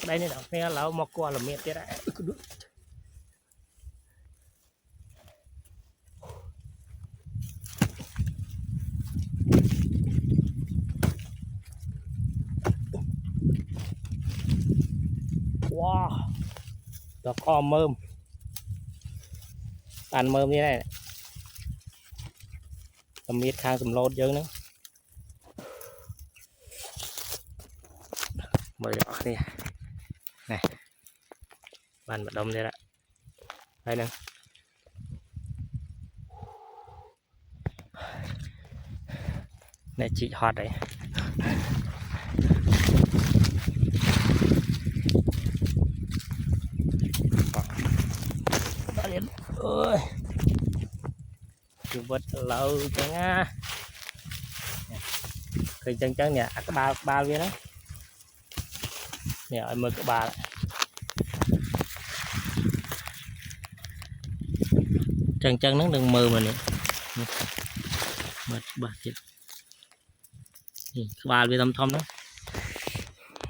đây này nè lão mọc qua là mệt thế đấy wow đó kho mơm ăn mơm như này tầm miết khang tầm lót dơ nữa mời đỏ đi này bàn mật đông đây đó đây nè này chị hoạt đấy ơi vật lâu chẳng á cái chân chân nè cái ba viên đó nè mời các bà chân chân nó đừng mơ mà nè mệt bà chết ba viên thâm thâm đó